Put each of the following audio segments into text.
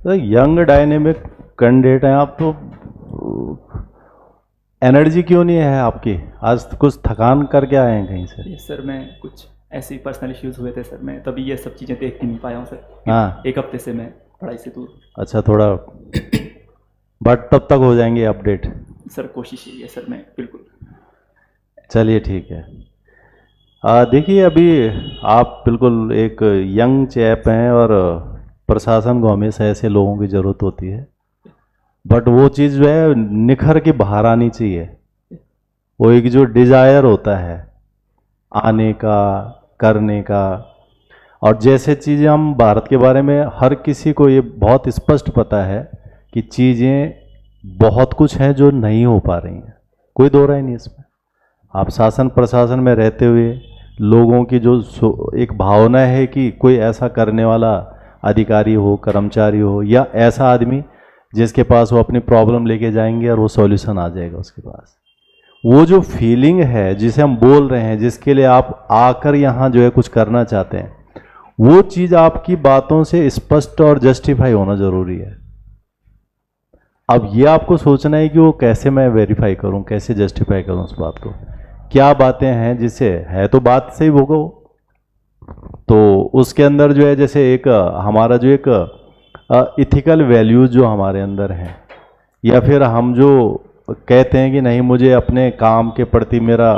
तो young dynamic candidate हैं आप, तो एनर्जी क्यों नहीं है आपकी? आज कुछ थकान करके आए हैं कहीं से? सर मैं कुछ ऐसे ही पर्सनल इश्यूज हुए थे सर, मैं तभी ये सब चीज़ें देख नहीं पाया हूँ सर। हाँ, एक हफ्ते से मैं पढ़ाई से दूर। अच्छा, थोड़ा बट तब तक हो जाएंगे अपडेट। सर कोशिश यही है सर, मैं बिल्कुल। चलिए ठीक है। देखिए, अभी आप बिल्कुल एक यंग चैप हैं और प्रशासन को हमेशा ऐसे लोगों की ज़रूरत होती है, बट वो चीज़ जो है निखर के बाहर आनी चाहिए। वो एक जो डिज़ायर होता है आने का, करने का, और जैसे चीज़ें हम भारत के बारे में हर किसी को ये बहुत स्पष्ट पता है कि चीज़ें बहुत कुछ हैं जो नहीं हो पा रही हैं, कोई दो राय नहीं इसमें। आप शासन प्रशासन में रहते हुए लोगों की जो एक भावना है कि कोई ऐसा करने वाला अधिकारी हो, कर्मचारी हो, या ऐसा आदमी जिसके पास वो अपनी प्रॉब्लम लेके जाएंगे और वो सॉल्यूशन आ जाएगा उसके पास, वो जो फीलिंग है जिसे हम बोल रहे हैं, जिसके लिए आप आकर यहाँ जो है कुछ करना चाहते हैं, वो चीज़ आपकी बातों से स्पष्ट और जस्टिफाई होना जरूरी है। अब ये आपको सोचना है कि वो कैसे मैं वेरीफाई करूं, कैसे जस्टिफाई करूं उस बात को, क्या बातें हैं जिससे है तो बात सही होगा। तो उसके अंदर जो है जैसे एक हमारा जो एक इथिकल वैल्यूज जो हमारे अंदर हैं, या फिर हम जो कहते हैं कि नहीं मुझे अपने काम के प्रति मेरा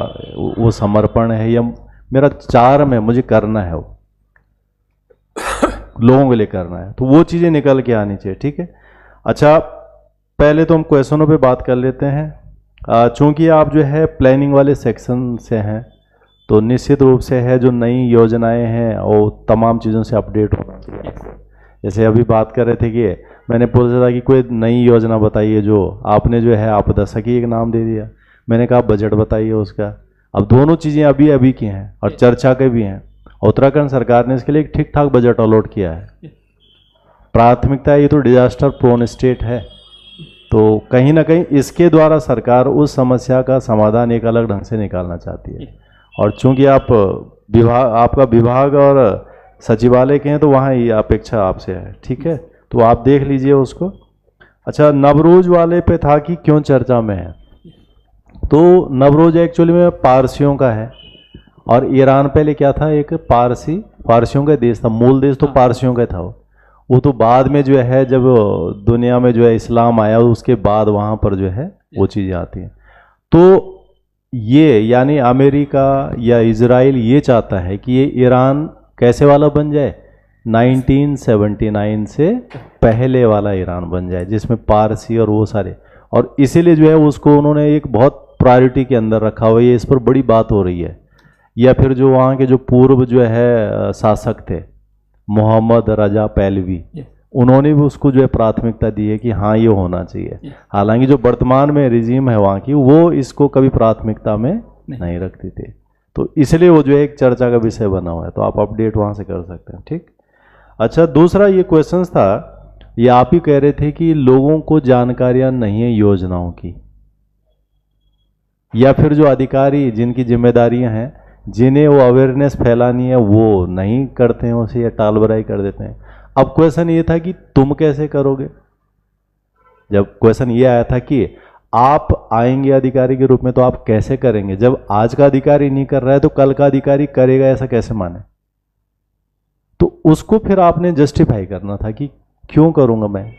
वो समर्पण है, या मेरा चार्म है, मुझे करना है, वो लोगों के लिए करना है, तो वो चीज़ें निकल के आनी चाहिए। ठीक है, अच्छा, पहले तो हम क्वेश्चनों पे बात कर लेते हैं। चूंकि आप जो है प्लानिंग वाले सेक्शन से हैं, तो निश्चित रूप से है जो नई योजनाएं हैं वो तमाम चीज़ों से अपडेट होना चाहिए। जैसे अभी बात कर रहे थे कि मैंने पूछा था कि कोई नई योजना बताइए, जो आपने जो है आपदा सखी एक नाम दे दिया, मैंने कहा बजट बताइए उसका। अब दोनों चीज़ें अभी अभी की हैं और चर्चा के भी हैं। उत्तराखंड सरकार ने इसके लिए एक ठीक ठाक बजट अलॉट किया है। प्राथमिकता ये तो डिजास्टर प्रोन स्टेट है, तो कहीं ना कहीं इसके द्वारा सरकार उस समस्या का समाधान एक अलग ढंग से निकालना चाहती है। और चूंकि आप विभाग, आपका विभाग और सचिवालय के हैं, तो वहाँ ये अपेक्षा आपसे है। ठीक है, तो आप देख लीजिए उसको। अच्छा, नवरोज वाले पे था कि क्यों चर्चा में है, तो नवरोज एक्चुअली में पारसियों का है, और ईरान पहले क्या था, एक पारसियों का देश था, मूल देश तो पारसियों का था। वो तो बाद में जो है जब दुनिया में जो है इस्लाम आया, उसके बाद वहाँ पर जो है वो चीज़ें आती हैं। तो ये यानी अमेरिका या इजराइल ये चाहता है कि ये ईरान कैसे वाला बन जाए, 1979 से पहले वाला ईरान बन जाए, जिसमें पारसी और वो सारे, और इसीलिए जो है उसको उन्होंने एक बहुत प्रायोरिटी के अंदर रखा हुआ है। इस पर बड़ी बात हो रही है। या फिर जो वहाँ के जो पूर्व जो है शासक थे, मोहम्मद रजा पहलवी, उन्होंने भी उसको जो है प्राथमिकता दी है कि हाँ ये होना चाहिए। हालांकि जो वर्तमान में रिजीम है वहाँ की, वो इसको कभी प्राथमिकता में नहीं रखती थी, तो इसलिए वो जो है एक चर्चा का विषय बना हुआ है। तो आप अपडेट वहाँ से कर सकते हैं। ठीक, अच्छा, दूसरा ये क्वेश्चन था, ये आप ही कह रहे थे कि लोगों को जानकारियाँ नहीं है योजनाओं की, या फिर जो अधिकारी जिनकी जिम्मेदारियां हैं, जिन्हें वो अवेयरनेस फैलानी है, वो नहीं करते हैं उसे, या टालबराई कर देते हैं। अब क्वेश्चन ये था कि तुम कैसे करोगे। जब क्वेश्चन ये आया था कि आप आएंगे अधिकारी के रूप में, तो आप कैसे करेंगे। जब आज का अधिकारी नहीं कर रहा है तो कल का अधिकारी करेगा, ऐसा कैसे माने। तो उसको फिर आपने जस्टिफाई करना था कि क्यों करूंगा मैं,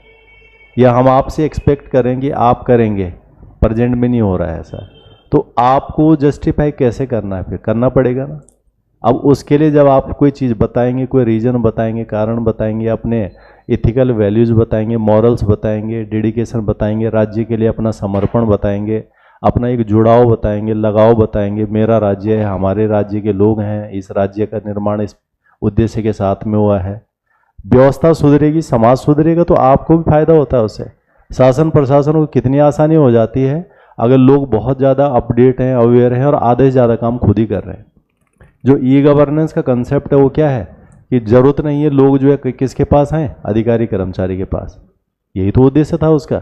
या हम आपसे एक्सपेक्ट करेंगे आप करेंगे, प्रेजेंट में नहीं हो रहा है ऐसा, तो आपको जस्टिफाई कैसे करना है, फिर करना पड़ेगा ना। अब उसके लिए जब आप कोई चीज़ बताएंगे, कोई रीज़न बताएंगे, कारण बताएंगे, अपने इथिकल वैल्यूज़ बताएंगे, मॉरल्स बताएंगे, डेडिकेशन बताएंगे, राज्य के लिए अपना समर्पण बताएंगे, अपना एक जुड़ाव बताएंगे, लगाव बताएंगे, मेरा राज्य है, हमारे राज्य के लोग हैं, इस राज्य का निर्माण इस उद्देश्य के साथ में हुआ है। व्यवस्था सुधरेगी, समाज सुधरेगा, तो आपको भी फायदा होता है उससे। शासन प्रशासन को कितनी आसानी हो जाती है अगर लोग बहुत ज़्यादा अपडेट हैं, अवेयर हैं, और आधे से ज़्यादा काम खुद ही कर रहे हैं। जो ई गवर्नेंस का कंसेप्ट है वो क्या है कि जरूरत नहीं है लोग जो है किसके पास हैं, अधिकारी कर्मचारी के पास। यही तो उद्देश्य था उसका,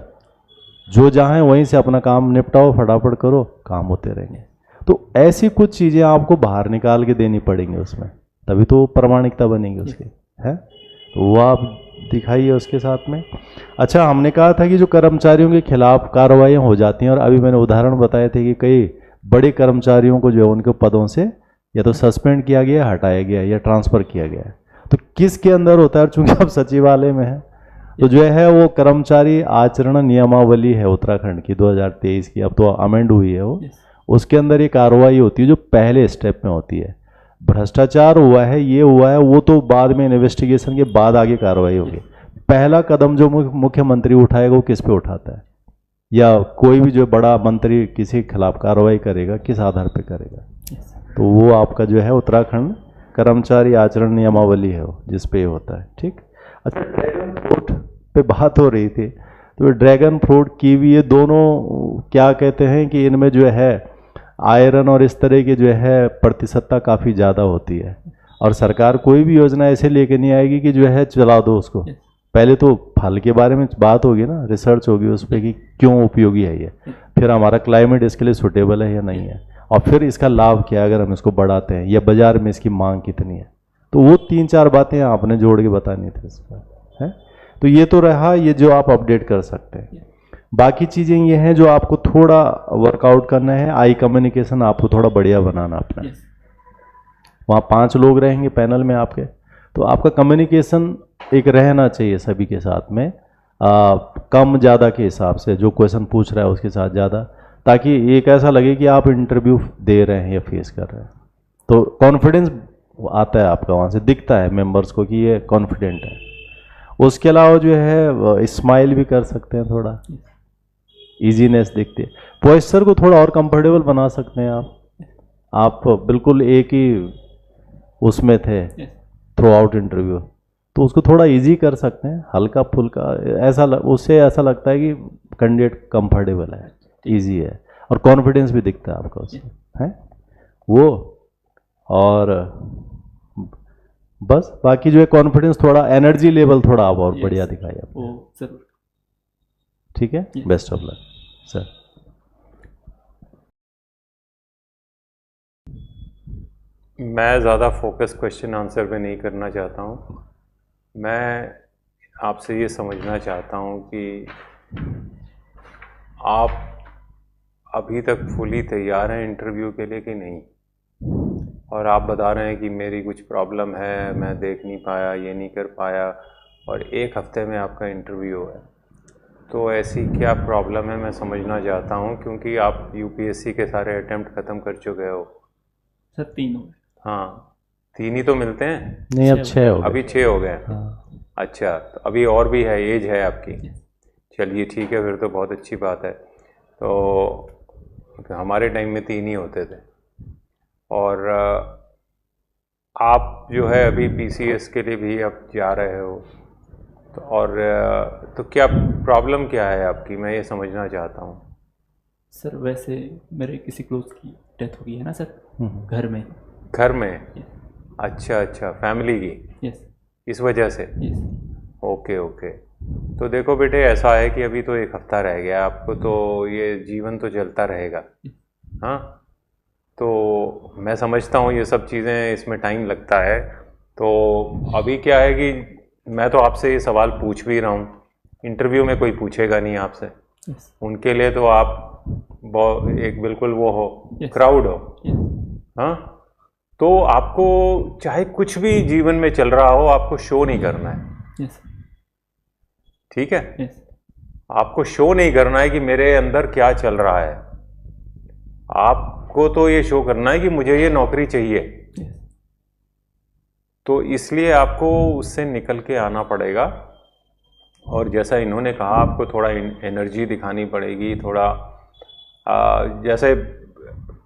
जो जहाँ है वहीं से अपना काम निपटाओ, फटाफट करो, काम होते रहेंगे। तो ऐसी कुछ चीज़ें आपको बाहर निकाल के देनी पड़ेंगी उसमें, तभी तो प्रामाणिकता बनेगी उसकी, है। तो वो आप दिखाइए उसके साथ में। अच्छा, हमने कहा था कि जो कर्मचारियों के खिलाफ कार्रवाइयाँ हो जाती हैं, और अभी मैंने उदाहरण बताए थे कि कई बड़े कर्मचारियों को जो है उनके पदों से या तो सस्पेंड किया गया, हटाया गया या ट्रांसफ़र किया गया है। तो किसके अंदर होता है? चूंकि आप सचिवालय में हैं, तो जो है वो कर्मचारी आचरण नियमावली है उत्तराखंड की 2023 की, अब तो अमेंड हुई है वो। उसके अंदर ये कार्रवाई होती है जो पहले स्टेप में होती है। भ्रष्टाचार हुआ है, ये हुआ है, वो तो बाद में इन्वेस्टिगेशन के बाद आगे कार्रवाई होगी। पहला कदम जो मुख्यमंत्री उठाएगा वो किस पे उठाता है, या कोई भी जो बड़ा मंत्री किसी के खिलाफ कार्रवाई करेगा किस आधार पे करेगा? तो वो आपका जो है उत्तराखंड कर्मचारी आचरण नियमावली है वो, जिस पे होता है। ठीक। अच्छा, ड्रैगन फ्रूट पे बात हो रही थी, तो ड्रैगन फ्रूट, कीवी, ये दोनों क्या कहते हैं कि इनमें जो है आयरन और इस तरह की जो है प्रतिशतता काफ़ी ज़्यादा होती है, और सरकार कोई भी योजना ऐसे लेके नहीं आएगी कि जो है चला दो उसको। पहले तो फल के बारे में बात होगी ना, रिसर्च होगी उस पर कि क्यों उपयोगी है ये, फिर हमारा क्लाइमेट इसके लिए सूटेबल है या नहीं है, और फिर इसका लाभ क्या है अगर हम इसको बढ़ाते हैं, या बाजार में इसकी मांग कितनी है। तो वो 3-4 बातें आपने जोड़ के बतानी थी इस पर, है। तो ये तो रहा, ये जो आप अपडेट कर सकते हैं। बाकी चीज़ें ये हैं जो आपको थोड़ा वर्कआउट करना है। आई कम्युनिकेशन आपको थोड़ा बढ़िया बनाना अपना। वहाँ 5 लोग रहेंगे पैनल में आपके, तो आपका कम्युनिकेशन एक रहना चाहिए सभी के साथ में, कम ज़्यादा के हिसाब से, जो क्वेश्चन पूछ रहा है उसके साथ ज़्यादा, ताकि एक ऐसा लगे कि आप इंटरव्यू दे रहे हैं या फेस कर रहे हैं। तो कॉन्फिडेंस आता है आपका, वहाँ से दिखता है मेंबर्स को कि ये कॉन्फिडेंट है। उसके अलावा जो है स्माइल भी कर सकते हैं, थोड़ा इजीनेस दिखती है। पोस्चर को थोड़ा और कंफर्टेबल बना सकते हैं आप बिल्कुल एक ही उसमें थे थ्रू आउट इंटरव्यू, तो उसको थोड़ा इजी कर सकते हैं, हल्का फुल्का, उससे ऐसा लगता है कि कैंडिडेट कंफर्टेबल है, इजी है, और कॉन्फिडेंस भी दिखता है आपका उसमें, है वो। और बस बाकी जो है कॉन्फिडेंस, थोड़ा एनर्जी लेवल थोड़ा आप और बढ़िया दिखाइए। जरूर। ठीक है, बेस्ट ऑफ लक सर। मैं ज़्यादा फोकस क्वेश्चन आंसर पे नहीं करना चाहता हूँ। मैं आपसे ये समझना चाहता हूँ कि आप अभी तक फुली तैयार हैं इंटरव्यू के लिए कि नहीं। और आप बता रहे हैं कि मेरी कुछ प्रॉब्लम है, मैं देख नहीं पाया, ये नहीं कर पाया, और 1 हफ्ते में आपका इंटरव्यू है। तो ऐसी क्या प्रॉब्लम है, मैं समझना चाहता हूँ, क्योंकि आप यूपीएससी के सारे अटेम्प्ट ख़त्म कर चुके हो। सर 3 हो गए। हाँ, 3 ही तो मिलते हैं। नहीं, अब 6 हो गए। अभी 6 हो गए। हाँ। अच्छा, तो अभी और भी है, एज है आपकी। चलिए ठीक है, फिर तो बहुत अच्छी बात है। तो हमारे टाइम में 3 ही होते थे। और आप जो है अभी पीसीएस के लिए भी आप जा रहे हो, तो और तो क्या प्रॉब्लम क्या है आपकी, मैं ये समझना चाहता हूँ। सर वैसे मेरे किसी क्लोज की डेथ हो गई है ना सर, घर में। घर में? अच्छा, फैमिली की? यस। इस वजह से? यस। ओके। तो देखो बेटे, ऐसा है कि अभी तो 1 हफ्ता रह गया आपको, तो ये जीवन तो चलता रहेगा। हाँ, तो मैं समझता हूँ ये सब चीज़ें, इसमें टाइम लगता है। तो अभी क्या है कि मैं तो आपसे ये सवाल पूछ भी रहा हूँ, इंटरव्यू में कोई पूछेगा नहीं आपसे। उनके लिए तो आप एक बिल्कुल वो हो, क्राउड हो। हाँ, तो आपको चाहे कुछ भी जीवन में चल रहा हो, आपको शो नहीं करना है। ठीक है? आपको शो नहीं करना है कि मेरे अंदर क्या चल रहा है। आपको तो ये शो करना है कि मुझे ये नौकरी चाहिए। तो इसलिए आपको उससे निकल के आना पड़ेगा। और जैसा इन्होंने कहा, आपको थोड़ा एनर्जी दिखानी पड़ेगी, थोड़ा जैसे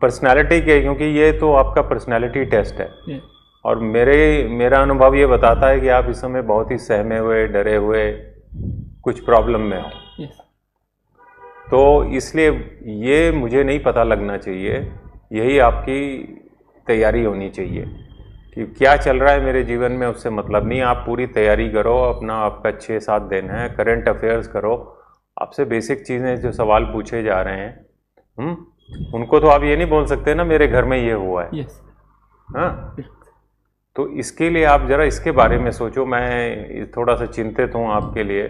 पर्सनालिटी के, क्योंकि ये तो आपका पर्सनालिटी टेस्ट है। और मेरा अनुभव ये बताता है कि आप इस समय बहुत ही सहमे हुए, डरे हुए, कुछ प्रॉब्लम में हो। तो इसलिए ये मुझे नहीं पता लगना चाहिए, यही आपकी तैयारी होनी चाहिए कि क्या चल रहा है मेरे जीवन में, उससे मतलब नहीं। आप पूरी तैयारी करो अपना, आपका 6-7 दिन है, करंट अफेयर्स करो। आपसे बेसिक चीज़ें जो सवाल पूछे जा रहे हैं, उनको तो आप ये नहीं बोल सकते ना मेरे घर में ये हुआ है। यस। हाँ, तो इसके लिए आप ज़रा इसके बारे में सोचो। मैं थोड़ा सा चिंतित हूँ आपके लिए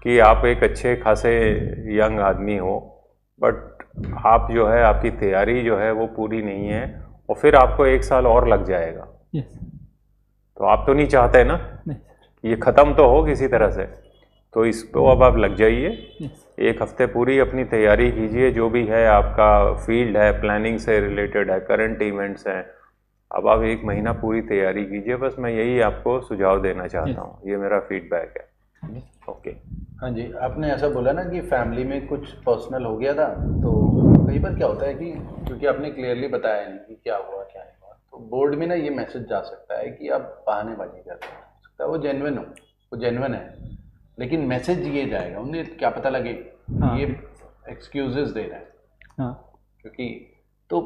कि आप एक अच्छे खासे यंग आदमी हो, बट आप जो है आपकी तैयारी जो है वो पूरी नहीं है और फिर आपको 1 साल और लग जाएगा। यस। तो आप तो नहीं चाहते ना नहीं। ये ख़त्म तो हो किसी तरह से, तो इस पे अब आप लग जाइए। यस। 1 हफ्ते पूरी अपनी तैयारी कीजिए, जो भी है आपका फील्ड है, प्लानिंग से रिलेटेड है, करंट इवेंट्स हैं, अब आप 1 महीना पूरी तैयारी कीजिए। बस मैं यही आपको सुझाव देना चाहता हूँ, ये मेरा फीडबैक है। ओके। हाँ जी, आपने ऐसा बोला ना कि फैमिली में कुछ पर्सनल हो गया था, तो कई बार क्या होता है कि क्योंकि आपने क्लियरली बताया नहीं कि क्या हुआ क्या नहीं हुआ, तो बोर्ड में ना ये मैसेज जा सकता है कि आप बहानेबाजी कर रहे हो सकता है, वो जेन्युइन हो, वो जेन्युइन है, लेकिन मैसेज ये जाएगा, उन्हें क्या पता लगे हाँ। ये एक्सक्यूजेस दे रहे हैं। हाँ। क्योंकि तो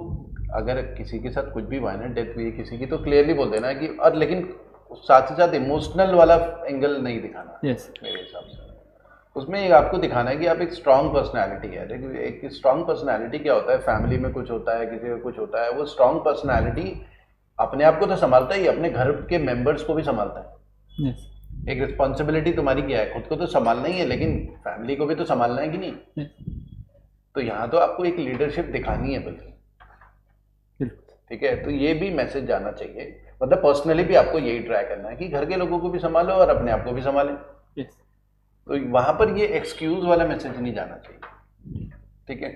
अगर किसी के साथ कुछ भी हुआ है ना, डेथ हुई किसी की, तो क्लियरली बोल देना कि, और लेकिन साथ ही साथ इमोशनल वाला एंगल नहीं दिखाना। यस। मेरे हिसाब से उसमें एक आपको दिखाना है कि आप एक स्ट्रांग पर्सनालिटी है। देखिए एक स्ट्रांग पर्सनालिटी क्या होता है, फैमिली में कुछ होता है, किसी का कुछ होता है, वो स्ट्रांग पर्सनालिटी अपने आप को तो संभालता ही, अपने घर के मेंबर्स को भी संभालता है। यस। एक रिस्पॉन्सिबिलिटी तुम्हारी क्या है, खुद को तो संभालना ही है, लेकिन फैमिली को भी तो संभालना है कि नहीं। यस। तो यहाँ तो आपको एक लीडरशिप दिखानी है बल्कि, ठीक है। तो ये भी मैसेज जाना चाहिए, मतलब पर्सनली भी आपको यही ट्राई करना है कि घर के लोगों को भी संभालो और अपने आप को भी संभालें। यस। तो वहाँ पर ये एक्सक्यूज वाला मैसेज नहीं जाना चाहिए, ठीक है।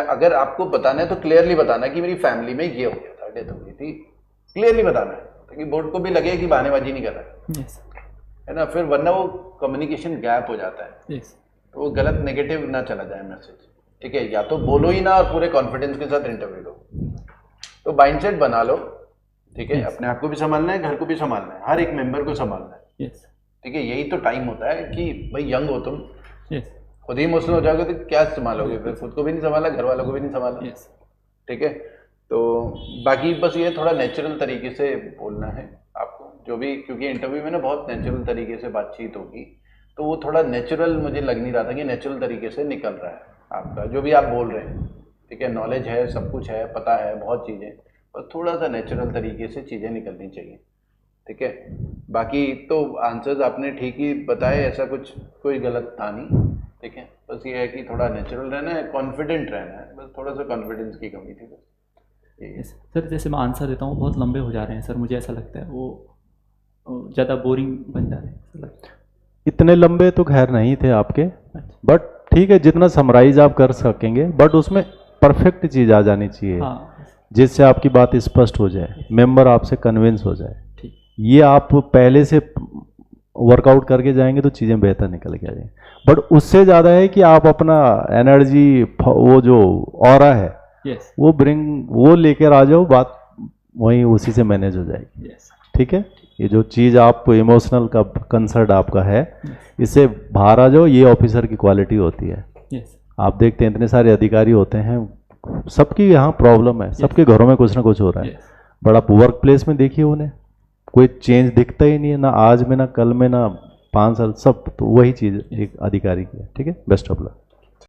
अगर आपको बताना है तो क्लियरली बताना है कि मेरी फैमिली में ये हो गया था, डेथ हो गई थी, क्लियरली बताना है ताकि बोर्ड को भी लगे कि बहानेबाजी नहीं कर रहा है। यस। है ना, फिर वरना वो कम्युनिकेशन गैप हो जाता है। यस। तो वो गलत नेगेटिव ना चला जाए मैसेज, ठीक है। या तो बोलो ही ना और पूरे कॉन्फिडेंस के साथ इंटरव्यू लो, तो माइंडसेट बना लो, ठीक है। अपने आप को भी संभालना है, घर को भी संभालना है, हर एक मेंबर को संभालना है, यस। ठीक है। यही तो टाइम होता है कि भाई यंग हो तुम, यस। खुद ही इमोशनल हो जाओगे तो क्या संभालोगे, फिर खुद को भी नहीं संभाला, घर वालों को भी नहीं संभाला, यस। ठीक है। तो बाकी बस ये थोड़ा नेचुरल तरीके से बोलना है आपको, जो भी, क्योंकि इंटरव्यू में ना बहुत नेचुरल तरीके से बातचीत होगी, तो वो थोड़ा नेचुरल मुझे लग नहीं रहा था कि नेचुरल तरीके से निकल रहा है आपका जो भी आप बोल रहे हैं, ठीक है। नॉलेज है, सब कुछ है, पता है बहुत चीज़ें, बस थोड़ा सा नेचुरल तरीके से चीज़ें निकलनी चाहिए, ठीक है। बाकी तो आंसर्स आपने ठीक ही बताए, ऐसा कुछ कोई गलत था नहीं, ठीक है। बस ये है कि थोड़ा नेचुरल रहना है, कॉन्फिडेंट रहना है, बस थोड़ा सा कॉन्फिडेंस की कमी थी बस। यस सर, जैसे मैं आंसर देता हूँ बहुत लंबे हो जा रहे हैं सर, मुझे ऐसा लगता है वो ज़्यादा बोरिंग बन जा रहे हैं, ऐसा लगता है। इतने लंबे तो खैर नहीं थे आपके, अच्छा। बट ठीक है, जितना समराइज आप कर सकेंगे, बट उसमें परफेक्ट चीज़ आ जानी चाहिए, हाँ। जिससे आपकी बात स्पष्ट हो जाए, मेंबर आपसे कन्विंस हो जाए। ठीक। ये आप पहले से वर्कआउट करके जाएंगे तो चीज़ें बेहतर निकल के आ जाएंगी, बट उससे ज़्यादा है कि आप अपना एनर्जी, वो जो ऑरा है, यस। वो लेकर आ जाओ, बात वहीं उसी से मैनेज हो जाएगी। यस। ठीक है, ये जो चीज़ आप इमोशनल का कंसर्न आपका है, इससे बाहर आ जाओ, ये ऑफिसर की क्वालिटी होती है। यस। आप देखते हैं इतने सारे अधिकारी होते हैं, सबकी यहाँ प्रॉब्लम है, सबके घरों में कुछ ना कुछ हो रहा है, यस। बट आप वर्क प्लेस में देखिए उन्हें कोई चेंज दिखता ही नहीं है, ना आज में, ना कल में, ना 5 साल, सब तो वही चीज़ एक अधिकारी की है। ठीक है, बेस्ट ऑफ लक।